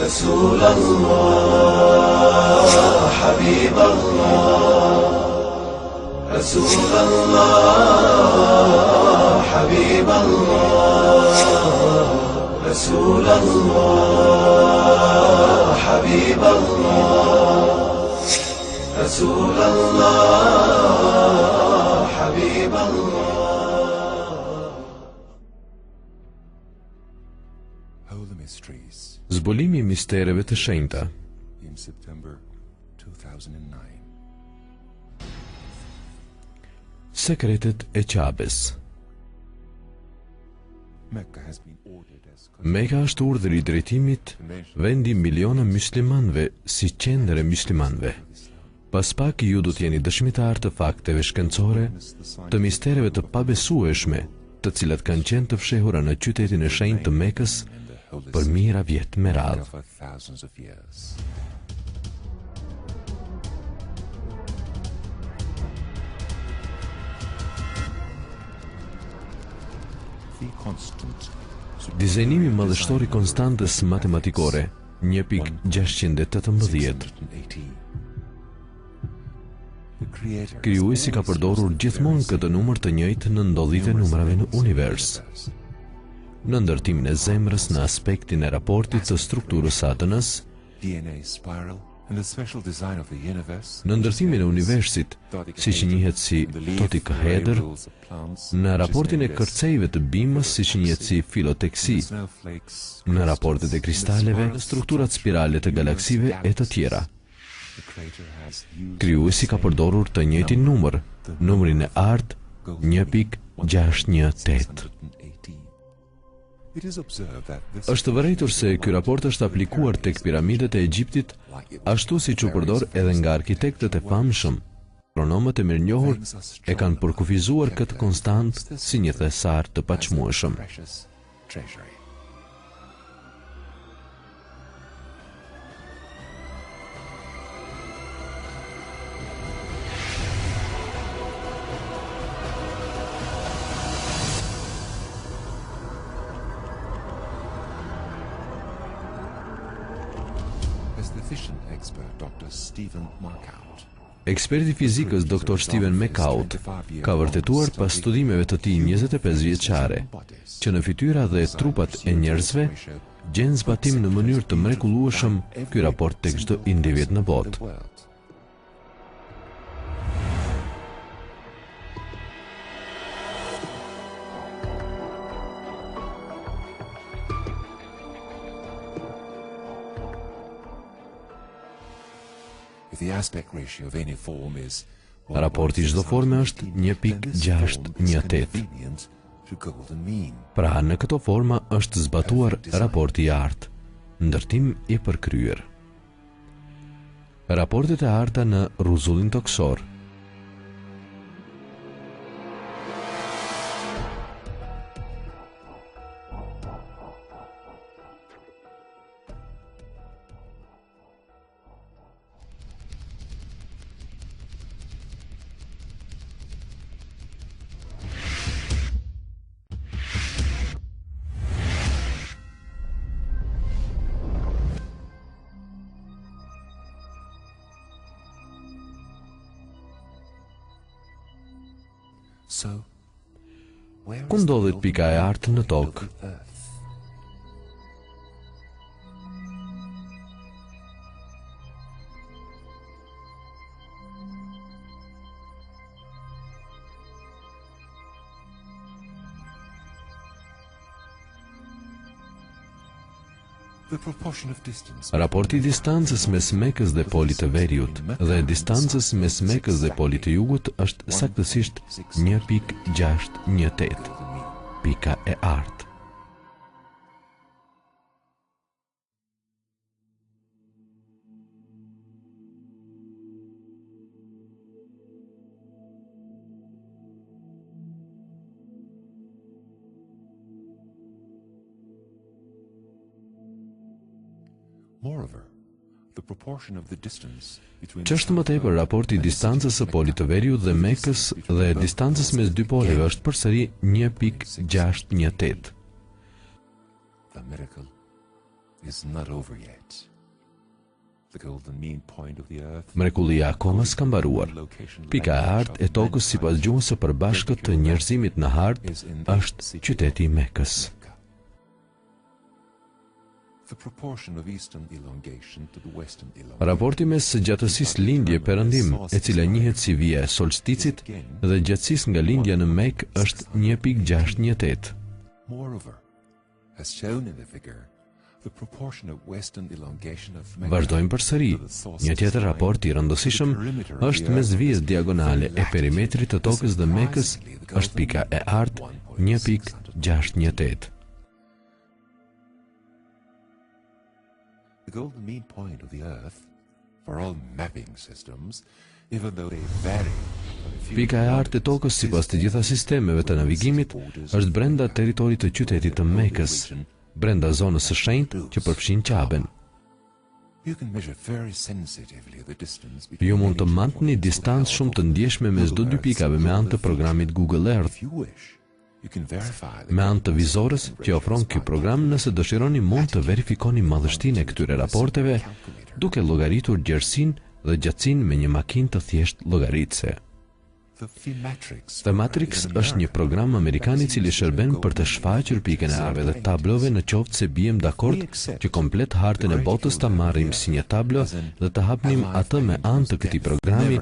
رسول الله حبيب الله رسول الله حبيب الله رسول الله حبيب الله رسول الله حبيب الله Zbulimi I mistereve të shenjta. Sekretet e Qabes. Mekka është urdhër I drejtimit, vendi miliona myslimanëve si qendër e myslimanëve. Pas pak ju do të jeni dëshmitar të fakteve shkencore, të mistereve të pabesueshme, të cilat kanë qenë të fshehura në qytetin e shenjtë të Mekës për mijëra vjet me radhë. Dizajnimi madhështor I konstantës matematikore 1.618. Krijuesi ka përdorur gjithmonë këtë numër të njëjtë në ndodhjet e numrave në univers. Në ndërtimin e zemrës në aspektin e raportit të strukturës ADN-s, në ndërtimin e universit, siç njihet si dodecahedër, në raportin e kërcejve të bimës, siç njihet si filoteksi, në raportet e kristaleve, në strukturat spirale të galaksive e të tjera. Krijuesi ka përdorur të njëjtin numër, numrin e artë 1.618. Është vërejtur se ky raport është aplikuar tek piramidet e Egjiptit, ashtu siç u përdor edhe nga arkitektët e famshëm. Astronomët e mirënjohur e kanë përkufizuar këtë konstant si një thesar të paçmueshëm. Eksperti fizikës Dr. Stephen McCourt ka vërtetuar pas studimeve të tij 25 vjeçare që në fytyra dhe trupat e njerëzve gjen zbatim në mënyrë të mrekullueshëm ky raport tek çdo individ në botë. Raporti çdo forme është 1.618. Pra në këto forma është zbatuar raporti I artë, ndërtim I përkryer. Raportet e arta në rruzullin toksor. Ku ndodhet pika e artë në tokë? Raporti I distancës mes Mekës dhe polit të veriut dhe distancës mes Mekës dhe polit të jugut është saktësisht 1.618. Pika e artë. Ç'është më tepër raporti I distancës së polit të veriut dhe Mekës dhe distancës mes dy poleve është përsëri 1.618. is not over yet. The golden mean point of the earth, Mrekullia akoma s'ka mbaruar. Pika e hartë e tokës sipas gjuhës së përbashkët të njerëzimit në hartë është qyteti i Mekës. the proportion of eastern elongation to the western elongation. Raporti mes së gjatësisë lindje perëndim, e cila njihet si vija e solsticit, dhe gjatësisë nga lindja në Mekë është 1.618. Moreover, as shown in the figure, the proportion of western elongation of Mecca Vazhdojmë përsëri. Një tjetër raport i rëndësishëm është mes vijës diagonale e perimetrit të tokës dhe Mekës është pika e hartë 1.618. The golden mean point of the earth for all mapping systems, even though they vary. Pika e hartë e tokës sipas të gjitha sistemeve të navigimit është brenda territorit të qytetit të Mekës, brenda zonës së shenjtë që përfshin Qaben. You can measure very sensitively the distance Ju between mund të mantni distancë shumë të ndjeshme mes çdo dy pikave me anë të programit Google Earth. if you wish. You can verify the Me anë të vizorës që ofron ky program, nëse dëshironi mund të verifikoni madhështinë e këtyre raporteve duke llogaritur gjerësinë dhe gjatësinë me një makinë të thjeshtë llogaritëse. the Thematrix. Thematrix është një program amerikan i cili shërben për të shfaqur pikën e harve dhe tablove në qoftë se bijem dakord që komplet hartën e botës ta marrim si një tablo dhe të hapnim atë me anë të këtij programi,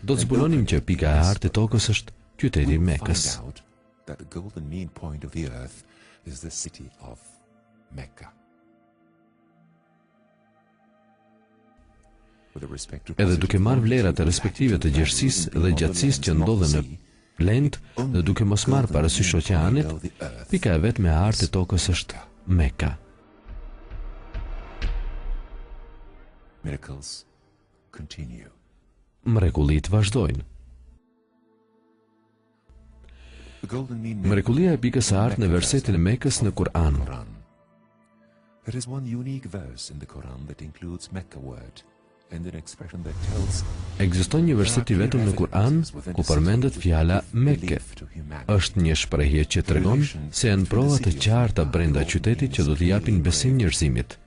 do të zbulonim që pika e hartë e tokës është qyteti i Mekës. Find out that the golden mean point of the earth is the city of Mecca. With the respective Edhe duke marrë vlerat e respektive të gjerësisë dhe gjatësisë që ndodhen në lent dhe duke mos marrë parasysh oqeanit, pika e vetme e hartë e tokës është Mekka. miracles continue. Mrekullitë vazhdojnë. The golden mean Mrekullia e pikës së hartë në versetin e Mekës në Kur'an. Quran. There is one unique verse in the Quran that includes Mecca word and an expression that tells Ekziston një verset i vetëm në Kur'an ku përmendet fjala Mekke. Është një shprehje që tregon se janë prova të qarta brenda qytetit që do të japin besim njerëzimit.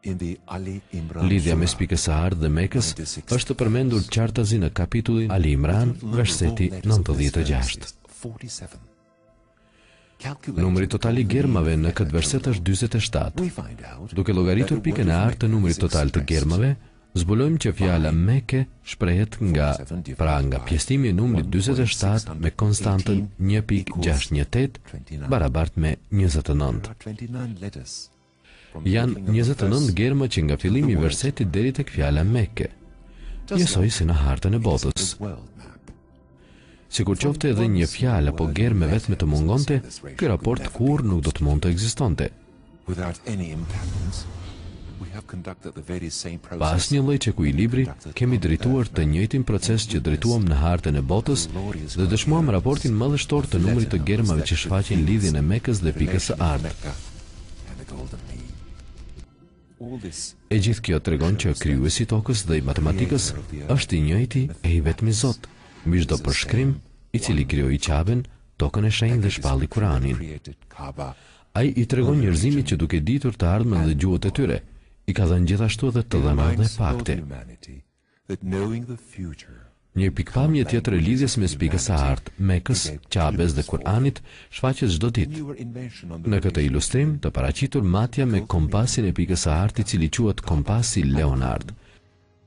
in the Ali Imran Lidhja mes Surah, pikës së hartë dhe Mekës është përmendur qartazi në kapitullin Ali Imran, verseti 96. 47. Calculating Numri total i germave në këtë verset është 47. we find out Duke llogaritur pikën e hartë të numrit total të germave, zbulojmë që fjala Meke shprehet nga pjesëtimi i numrit 47 me konstantën 1.618 barabart me 29. there are 29 letters. From the Janë beginning of the 29 verse, germa që nga fillimi i versetit deri tek fjala Meke, njësoj si në hartën e botës. the world map. Sikur qofte edhe një fjalë apo germe vetme të mungonte, ky raport kurrë nuk do të mund të ekzistonte. Without any imbalance, we have conducted the very same Pa process. asnjë lloj çekuj libri, kemi drejtuar të njëjtin proces që drejtuam në hartën e botës dhe dëshmuam raportin madhështor të numrit të germave që shfaqin lidhjen e Mekës dhe pikës së hartë. Mecca and the golden mean. All this E gjithë kjo tregon që krijuesi i tokës dhe i matematikës është i njëjti e i vetmi Zot, mbi çdo përshkrim, i cili krijoi Qaben, tokën e shenjtë dhe shpalli Kur'anin. created Kaaba. Ai i tregon njerëzimit që duke ditur të ardhmen dhe gjuhët e tyre, i ka dhënë gjithashtu edhe të dhëna dhe Reminds all fakte. humanity that knowing the future Një pikpamje tjetër e lidhjes mes pikës së hartë, Mekës, Qabes dhe Kur'anit shfaqet çdo ditë. newer invention on the Në këtë ilustrim të paraqitur matja me kompasin e pikës së hartë i cili quhet kompasi Leonard,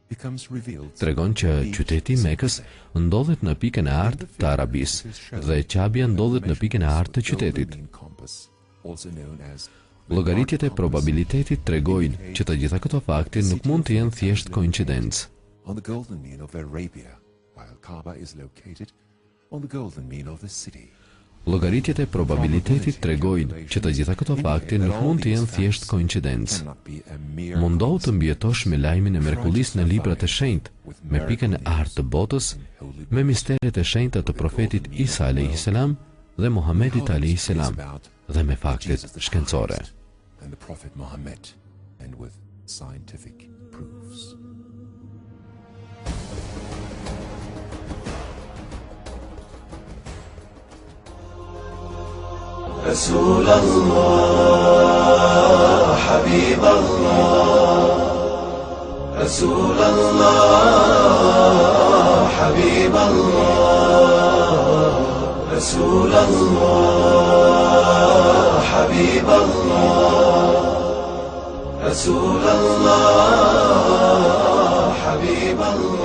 becomes revealed. tregon që qyteti i Mekës ndodhet në pikën e hartë të Arabisë dhe Qabja ndodhet në pikën e hartë të qytetit. Golden mean compass, also known as Llogaritjet e probabilitetit tregojnë që të gjitha këto fakte nuk mund të jenë thjesht koincidencë. on the golden mean of Arabia, while Kaaba is located on the golden mean of the city. Llogaritjet e probabilitetit tregojnë që të gjitha këto fakte nuk mund të jenë thjesht koincidencë. Cannot be a mere Mundohu të mbjetosh me lajmin e mrekullisë në librat e shenjtë, me pikën e hartë të botës, me misteret e shenjta të profetit Isa a.s. dhe Muhamedit a.s. dhe me faktet shkencore. and the Prophet Muhammad, and with scientific proofs. رسول الله حبيب حبيب الله رسول الله حبيب الله رسول الله حبيب الله رسول الله حبيب الله